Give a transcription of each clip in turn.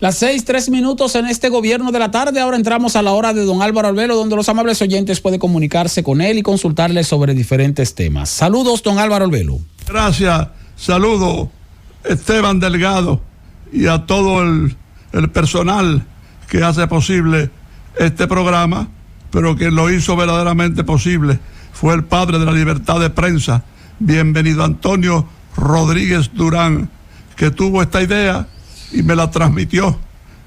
Las 6:03 en este gobierno de la tarde. Ahora entramos a la hora de don Álvaro Albelo, donde los amables oyentes pueden comunicarse con él y consultarle sobre diferentes temas. Saludos, don Álvaro Albelo. Gracias. Saludos, Esteban Delgado, y a todo el personal que hace posible este programa, pero quien lo hizo verdaderamente posible fue el padre de la libertad de prensa. Bienvenido Antonio Rodríguez Durán, que tuvo esta idea y me la transmitió,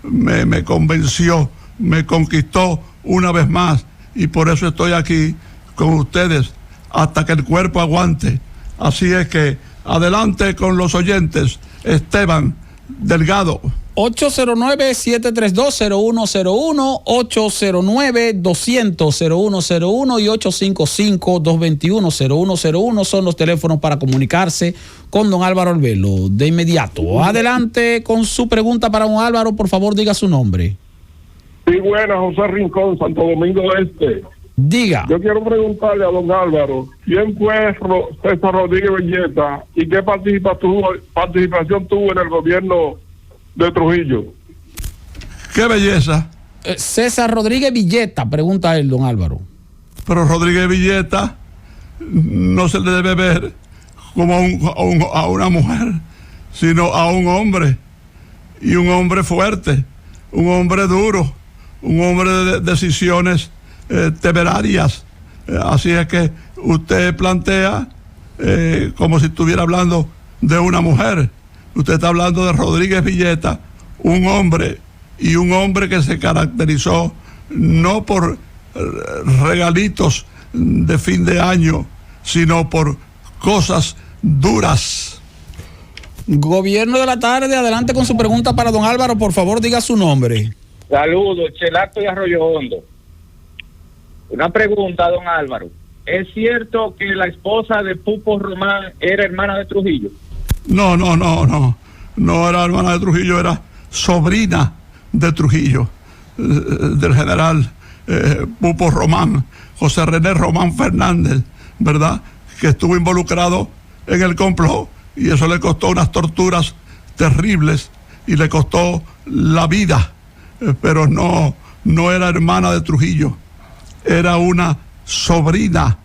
me convenció, me conquistó una vez más, y por eso estoy aquí con ustedes hasta que el cuerpo aguante. Así es que adelante con los oyentes. Esteban Delgado. 809-732-0101, 809-200-0101 y 855-221-0101 son los teléfonos para comunicarse con don Álvaro Albelo de inmediato. Adelante con su pregunta para don Álvaro, por favor diga su nombre. Sí, buena, José Rincón, Santo Domingo Este. Diga. Yo quiero preguntarle a don Álvaro, ¿quién fue César Rodríguez Villeta y qué participación tuvo en el gobierno de Trujillo? ¡Qué belleza! César Rodríguez Villeta, pregunta él, don Álvaro. Pero Rodríguez Villeta no se le debe ver como a una mujer, sino a un hombre, y un hombre fuerte, un hombre duro, un hombre de decisiones temerarias. Así es que usted plantea como si estuviera hablando de una mujer. Usted está hablando de Rodríguez Villeta, un hombre, y un hombre que se caracterizó no por regalitos de fin de año, sino por cosas duras. Gobierno de la tarde, adelante con su pregunta para don Álvaro, por favor diga su nombre. Saludos, Chelato y Arroyo Hondo. Una pregunta, don Álvaro. ¿Es cierto que la esposa de Pupo Román era hermana de Trujillo? No era hermana de Trujillo, era sobrina de Trujillo, del general Pupo Román, José René Román Fernández, ¿verdad? Que estuvo involucrado en el complot, y eso le costó unas torturas terribles y le costó la vida, pero no era hermana de Trujillo, era una sobrina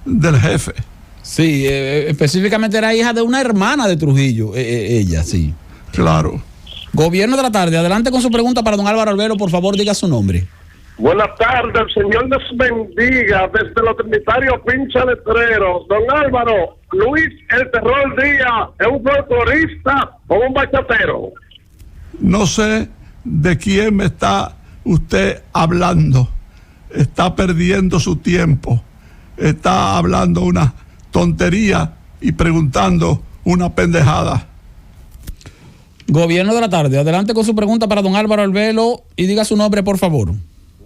del jefe. Sí, específicamente era hija de una hermana de Trujillo, ella, sí. Claro. Gobierno de la tarde, adelante con su pregunta para don Álvaro Albelo, por favor diga su nombre. Buenas tardes, el Señor les bendiga desde los Trinitarios Pincha Letrero. Don Álvaro, Luis El Terror Díaz, ¿es un folclorista o un bachatero? No sé de quién me está usted hablando. Está perdiendo su tiempo. Está hablando una tontería y preguntando una pendejada. Gobierno de la tarde, adelante con su pregunta para don Álvaro Albelo y diga su nombre, por favor.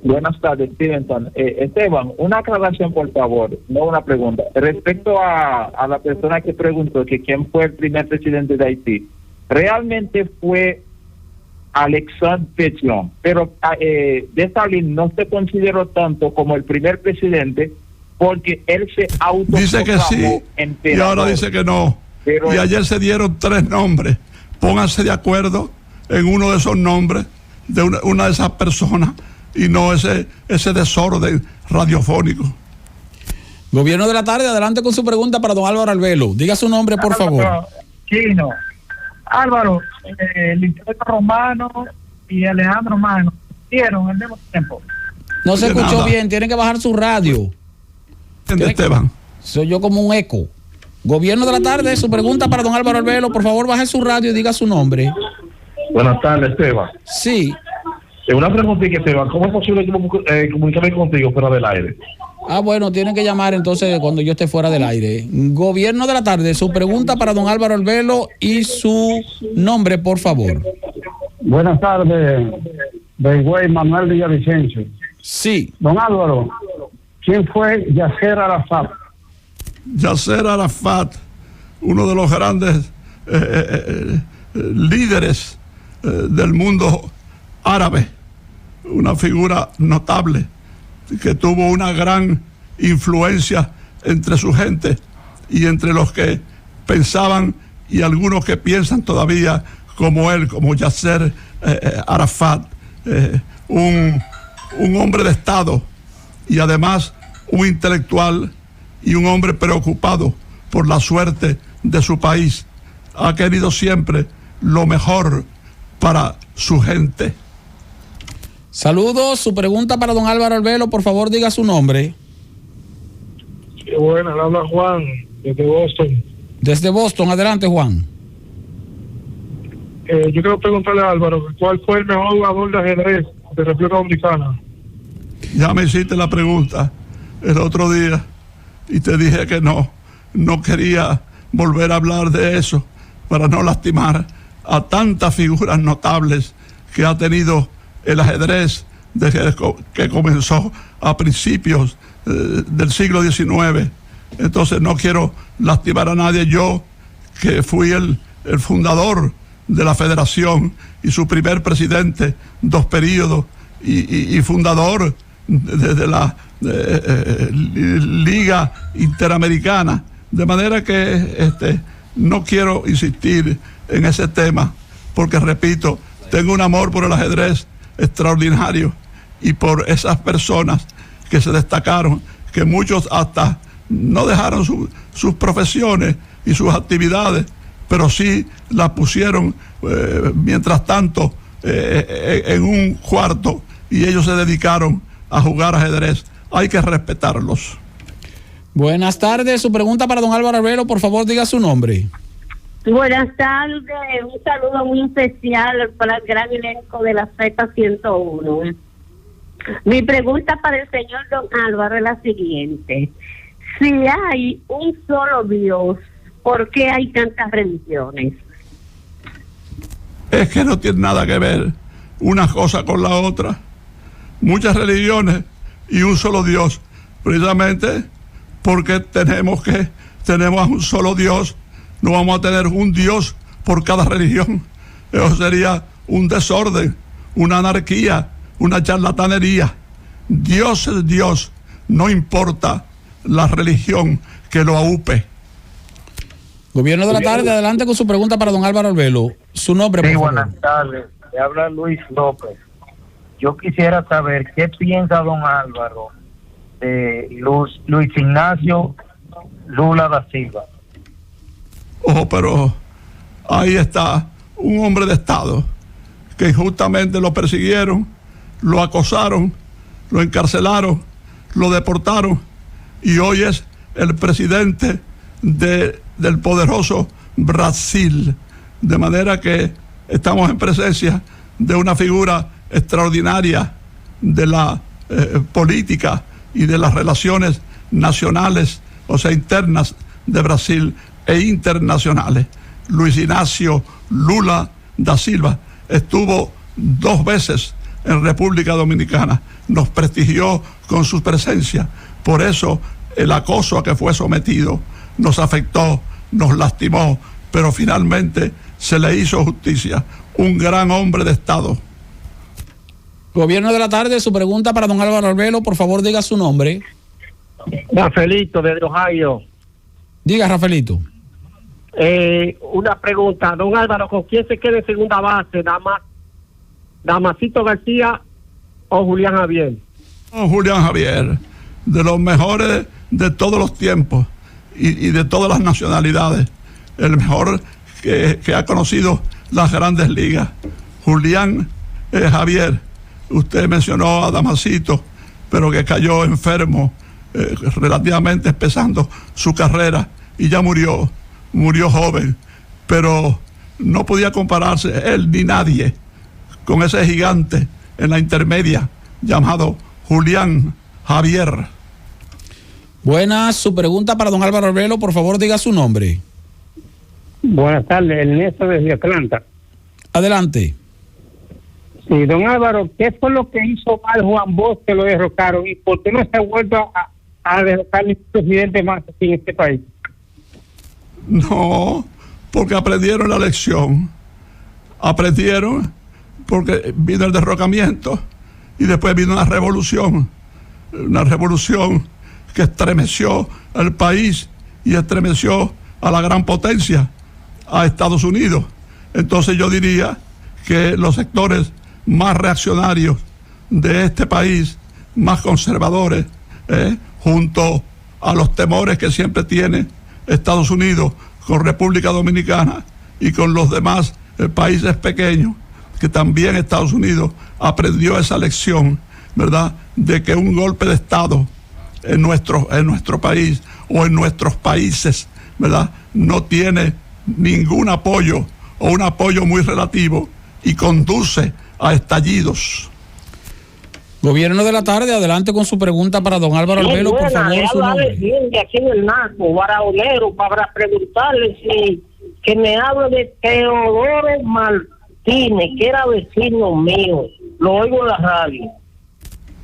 Buenas tardes, Stevenson. Esteban, una aclaración, por favor, no una pregunta. Respecto a la persona que preguntó que quién fue el primer presidente de Haití, realmente fue Alexandre Pétion, pero Dessalines no se consideró tanto como el primer presidente porque él se autoproclamó dice que sí emperador, y ahora dice que no. Pero y ayer se dieron 3 nombres. Pónganse de acuerdo en uno de esos nombres de una de esas personas y no ese desorden radiofónico. Gobierno de la tarde, adelante con su pregunta para don Álvaro Albelo. Diga su nombre, por favor. Chino. Álvaro, Liceo Romano y Alejandro Mano dieron al mismo tiempo. No se escuchó bien, tienen que bajar su radio. Esteban. Soy yo como un eco. Gobierno de la tarde, su pregunta para don Álvaro Albelo, por favor baje su radio y diga su nombre. Buenas tardes, Esteban. Sí. Una pregunta, Esteban, ¿cómo es posible comunicarme contigo fuera del aire? Bueno, tienen que llamar entonces cuando yo esté fuera del aire. Gobierno de la tarde, su pregunta para don Álvaro Albelo y su nombre, por favor. Buenas tardes, Beigüey Manuel Villavicencio. Sí. Don Álvaro, ¿quién fue Yasser Arafat? Yasser Arafat, uno de los grandes líderes del mundo árabe, una figura notable que tuvo una gran influencia entre su gente y entre los que pensaban y algunos que piensan todavía como él, como Yasser Arafat, un hombre de Estado y además un intelectual y un hombre preocupado por la suerte de su país. Ha querido siempre lo mejor para su gente. Saludos, su pregunta para don Álvaro Arbelo, por favor diga su nombre. Qué buena, le habla Juan, desde Boston. Desde Boston, adelante Juan. Yo quiero preguntarle a Álvaro, ¿cuál fue el mejor jugador de ajedrez de República Dominicana? Ya me hiciste la pregunta el otro día y te dije que no quería volver a hablar de eso para no lastimar a tantas figuras notables que ha tenido el ajedrez desde que comenzó a principios del siglo XIX. Entonces no quiero lastimar a nadie. Yo, que fui el fundador de la federación y su primer presidente, 2 periodos, y fundador de la Liga Interamericana, de manera que no quiero insistir en ese tema, porque repito, tengo un amor por el ajedrez extraordinario y por esas personas que se destacaron, que muchos hasta no dejaron sus profesiones y sus actividades, pero sí las pusieron mientras tanto en un cuarto y ellos se dedicaron a jugar ajedrez. Hay que respetarlos. Buenas tardes, su pregunta para don Álvaro Arbelo, por favor diga su nombre. Buenas tardes, un saludo muy especial para el gran elenco de la Z101. Mi pregunta para el señor don Álvaro es la siguiente: si hay un solo Dios, ¿por qué hay tantas religiones? Es que no tiene nada que ver una cosa con la otra. Muchas religiones y un solo Dios, precisamente porque tenemos a un solo Dios. No vamos a tener un Dios por cada religión. Eso sería un desorden, una anarquía, una charlatanería. Dios es Dios, no importa la religión que lo aupe. Gobierno de la tarde, adelante con su pregunta para don Álvaro Arbelo. Su nombre, por favor. Buenas tardes. Le habla Luis López. Yo quisiera saber qué piensa don Álvaro de Luis Ignacio Lula da Silva. Pero ahí está un hombre de Estado que injustamente lo persiguieron, lo acosaron, lo encarcelaron, lo deportaron y hoy es el presidente del poderoso Brasil. De manera que estamos en presencia de una figura extraordinaria de la política y de las relaciones nacionales, o sea, internas de Brasil e internacionales. Luis Ignacio Lula da Silva estuvo 2 veces en República Dominicana, nos prestigió con su presencia. Por eso el acoso a que fue sometido nos afectó, nos lastimó, pero finalmente se le hizo justicia. Un gran hombre de Estado. Gobierno de la tarde, su pregunta para don Álvaro Arbelo, por favor diga su nombre. Rafaelito, desde Ohio. Diga, Rafaelito. Una pregunta, don Álvaro, ¿con quién se queda en segunda base? ¿Damasito García o Julián Javier? Julián Javier, de los mejores de todos los tiempos y de todas las nacionalidades, el mejor que ha conocido las grandes ligas. Julián Javier, usted mencionó a Damasito, pero que cayó enfermo relativamente empezando su carrera y ya murió joven, pero no podía compararse él ni nadie con ese gigante en la intermedia llamado Julián Javier. Buenas, su pregunta para don Álvaro Arbelo, por favor diga su nombre. Buenas tardes, Ernesto desde Atlanta. Adelante. Sí, don Álvaro, ¿qué fue lo que hizo mal Juan Bosch que lo derrocaron y por qué no se ha vuelto a derrocar ningún presidente más aquí en este país? No, porque aprendieron la lección. Aprendieron porque vino el derrocamiento y después vino una revolución que estremeció al país y estremeció a la gran potencia, a Estados Unidos. Entonces yo diría que los sectores más reaccionarios de este país, más conservadores, junto a los temores que siempre tiene Estados Unidos con República Dominicana y con los demás países pequeños, que también Estados Unidos aprendió esa lección, ¿verdad?, de que un golpe de Estado en nuestro país o en nuestros países, ¿verdad?, no tiene ningún apoyo o un apoyo muy relativo y conduce a estallidos. Gobierno de la tarde, adelante con su pregunta para don Álvaro Albelo, por favor, su nombre. Aquí en el Naco, Baraonero, para preguntarle si que me hable de Teodoro Martínez, que era vecino mío. Lo oigo en la radio.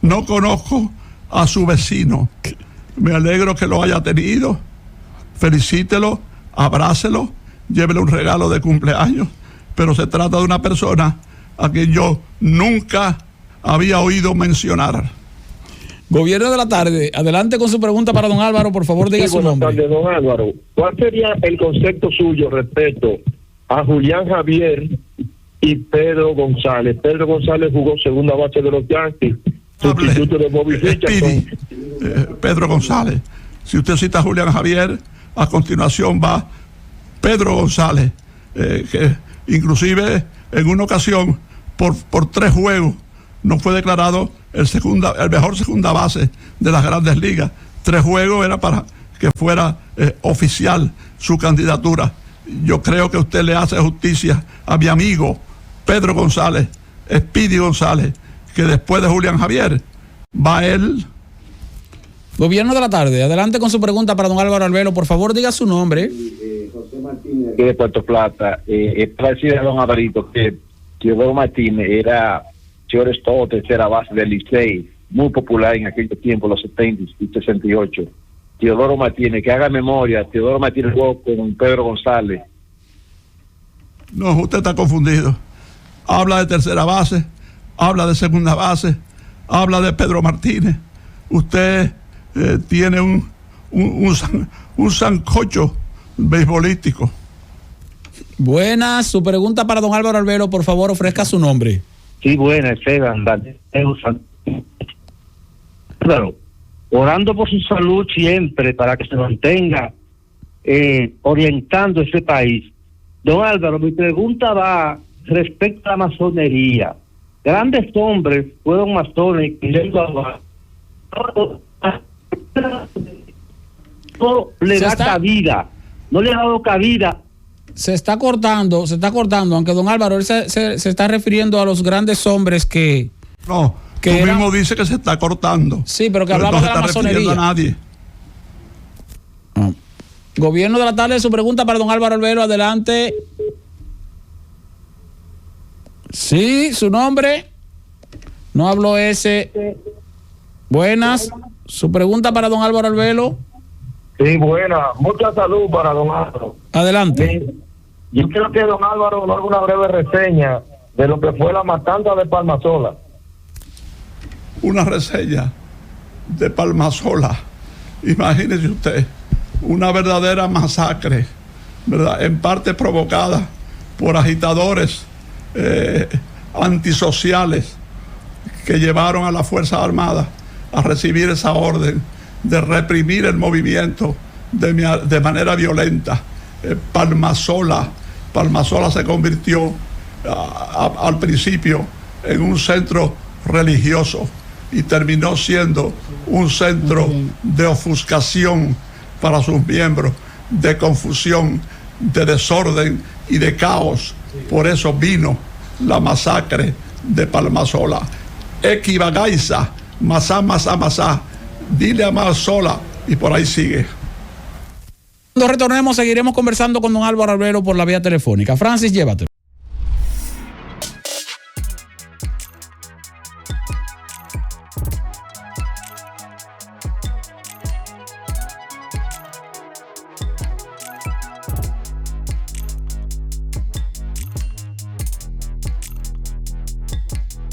No conozco a su vecino. Me alegro que lo haya tenido. Felicítelo, abrácelo, llévele un regalo de cumpleaños. Pero se trata de una persona a quien yo nunca había oído mencionar. Gobierno de la tarde, adelante con su pregunta para don Álvaro, por favor, diga su nombre. Buenas tardes, don Álvaro. ¿Cuál sería el concepto suyo respecto a Julián Javier y Pedro González? Pedro González jugó segunda base de los Yankees, sustituto de Bobby Richardson. Pedro González. Si usted cita a Julián Javier, a continuación va Pedro González, que inclusive en una ocasión por 3 juegos no fue declarado el mejor segunda base de las Grandes Ligas. 3 juegos era para que fuera oficial su candidatura. Yo creo que usted le hace justicia a mi amigo Pedro González, Speedy González, que después de Julián Javier va él. Gobierno de la tarde, adelante con su pregunta para don Álvaro Albelo, por favor, diga su nombre. José Martínez, de Puerto Plata. Para decirle a don Alvarito que Teodoro Martínez era shortstop, tercera base del Licey, muy popular en aquel tiempo, los 70 y 68. Teodoro Martínez, que haga memoria, Teodoro Martínez jugó con Pedro González. No, usted está confundido. Habla de tercera base, habla de segunda base, habla de Pedro Martínez. Usted tiene un sancocho beisbolístico. Buenas, su pregunta para don Álvaro Albelo, por favor, ofrezca su nombre. Sí, buenas, Claro, orando por su salud siempre para que se mantenga orientando ese país. Don Álvaro, mi pregunta va respecto a la masonería. Grandes hombres fueron masones y no le da cabida, no le ha dado cabida. Se está cortando, aunque don Álvaro él se está refiriendo a los grandes hombres que... No, que tú mismo dice que se está cortando. Sí, pero que hablamos de la masonería. A nadie. Gobierno de la tarde, su pregunta para don Álvaro Albelo, adelante. Sí, su nombre. No habló ese. Buenas, su pregunta para don Álvaro Albelo. Sí, buena. Mucha salud para don Álvaro. Adelante. Yo quiero que don Álvaro nos haga una breve reseña de lo que fue la matanza de Palmasola. Una reseña de Palmasola. Imagínese usted, una verdadera masacre, ¿verdad? En parte provocada por agitadores antisociales que llevaron a las Fuerzas Armadas a recibir esa orden de reprimir el movimiento de manera violenta. Palmasola se convirtió al principio en un centro religioso y terminó siendo un centro de ofuscación para sus miembros, de confusión, de desorden y de caos. Por eso vino la masacre de Palmasola. Equivagaiza, masá, dile a Masola, y por ahí sigue. Cuando retornemos seguiremos conversando con don Álvaro Albelo por la vía telefónica. Francis, llévatelo.